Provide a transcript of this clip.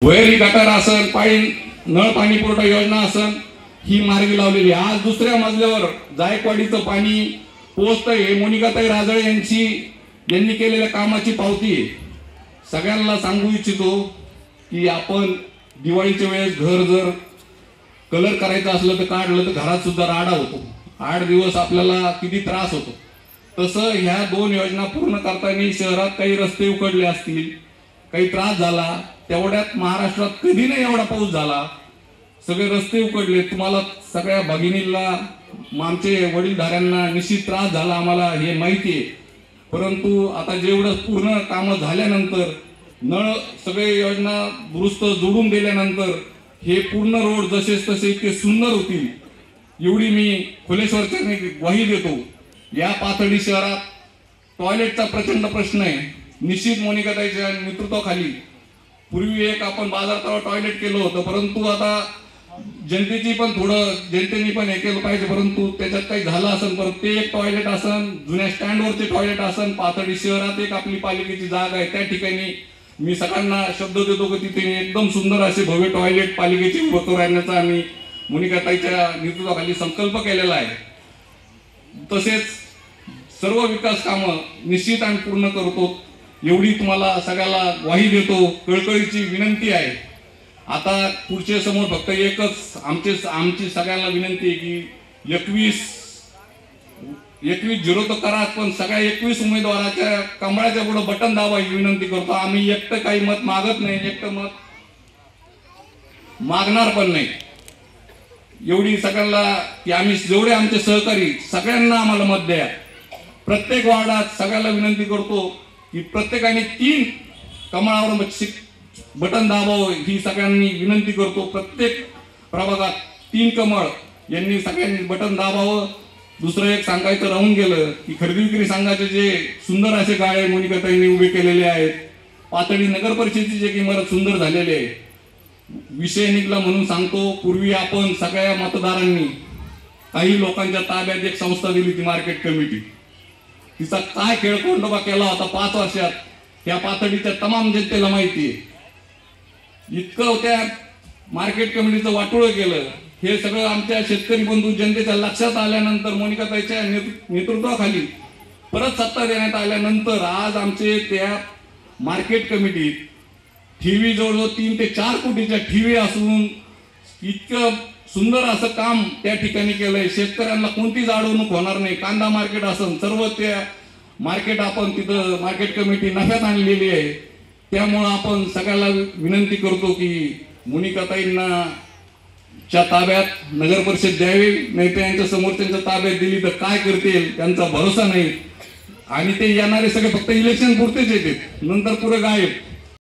भुयारी गटार असन, नळ पाणी पुरवठा योजना असन, ही मार्गी लावलेली. आज दुसऱ्या मजल्यावर जायकवाडीचं पाणी पोहोचतंय. हे मोनिकाताई राजळे यांनी केलेल्या कामाची पावती आहे. सगळ्यांना सांगू इच्छितो की आपण दिवाळीच्या वेळेस घर जर कलर करायचं असलं तर काढलं तर घरात सुद्धा राडा होतो. 8 दिवस आपल्याला किती त्रास होतो. तसं ह्या 2 योजना पूर्ण करताना शहरात काही रस्ते उकडले असतील, काही त्रास झाला. तेवढ्यात महाराष्ट्रात कधी नाही एवढा पाऊस झाला. सगळे रस्ते उकडले. तुम्हाला सगळ्या भगिनींना, आमचे वडीलधाऱ्यांना निश्चित त्रास झाला, आम्हाला हे माहिती आहे. परंतु आता जेवढं पूर्ण कामं झाल्यानंतर, नळ सगळे योजना दुरुस्त जोडून दिल्यानंतर हे पूर्ण रोड जसेच तसे इतके सुंदर होतील एवढी मी खुलेश्वरच्या ग्वाही देतो. या पाथर्डी शहरात टॉयलेटचा प्रचंड प्रश्न आहे. निश्चित मोनिकाताईच्या नेतृत्वाखाली पूर्वी एक आपण बाजारात टॉयलेट केलं होतं, परंतु आता जनतेने पण हे केलं पाहिजे. परंतु त्याच्यात काही झालं असेल, परंतु ते एक टॉयलेट असन, जुन्या स्टँडवरचे टॉयलेट असन, पाथर्डी शहरात एक आपली पालिकेची जागा आहे, त्या ठिकाणी मी सगळ्यांना शब्द देतो की तिथे एकदम सुंदर असे भव्य टॉयलेट पालिकेची उभं राहण्याचा आम्ही मोनिकाताईच्या नेतृत्वाखाली संकल्प केलेला आहे. तसेच सर्व विकास कामं निश्चित आम्ही पूर्ण करतो एवढी तुम्हाला सगळ्याला ग्वाही देतो. कळकळीची विनंती आहे. आता पुढच्या समोर फक्त एकच आमची सगळ्यांना विनंती आहे की 21-0 तर करा, पण सगळ्या 21 उमेदवाराच्या कमळाच्या पुढे बटन दाबा ही विनंती करतो. आम्ही एकटं काही मत मागत नाही, एकटं मत मागणार पण नाही. एवढी सगळ्यांना की आम्ही जेवढे आमचे सहकारी सगळ्यांना आम्हाला मत द्या. प्रत्येक वार्डात सगळ्याला विनंती करतो की प्रत्येकाने 3 कमळावर बटन दाबावं ही सगळ्यांनी विनंती करतो. प्रत्येक प्रभागात 3 कमळ यांनी सगळ्यांनी बटन दाबावं. दुसरं एक सांगायचं राहून गेलं की खरेदी विक्री संघाचे जे सुंदर असे गाळे मोनिकाताईंनी उभे केलेले आहेत, पाथर्डी नगर परिषदेची जे इमारत सुंदर झालेली आहे. विषय निघला म्हणून सांगतो, पूर्वी आपण सगळ्या मतदारांनी काही लोकांच्या ताब्यात एक संस्था दिली, ती मार्केट कमिटी. तिचा काय खेळखंडोबा केला होता 5 वर्षात त्या पाथर्डीच्या तमाम जनतेला माहिती आहे. इतकं त्या मार्केट कमिटीचं वाटोळं केलं. हे सगळं आमच्या शेतकरी बंधू जनतेच्या लक्षात आल्यानंतर, मोनिकाताईच्या नेतृत्वाखाली परत सत्ता देण्यात आल्यानंतर आज आमचे त्या मार्केट कमिटीत ठेवी जवळजवळ 3 ते 4 कोटीच्या ठेवी असून इतकं सुंदर असं काम त्या ठिकाणी केलंय. शेतकऱ्यांना कोणतीच अडवणूक होणार नाही. कांदा मार्केट असून सर्व त्या मार्केट आपण तिथं मार्केट कमिटी नफ्यात आणलेली आहे. त्यामुळं आपण सगळ्याला विनंती करतो की मोनिकाताईंना च्या ताब्यात नगर परिषद द्यावी, नाही तर यांच्या समोरच्यांच्या ताब्यात दिली तर काय करतील त्यांचा भरोसा नाही. आणि ते येणारे सगळे फक्त इलेक्शन पुरतेच येते, नंतर पुढे गायब.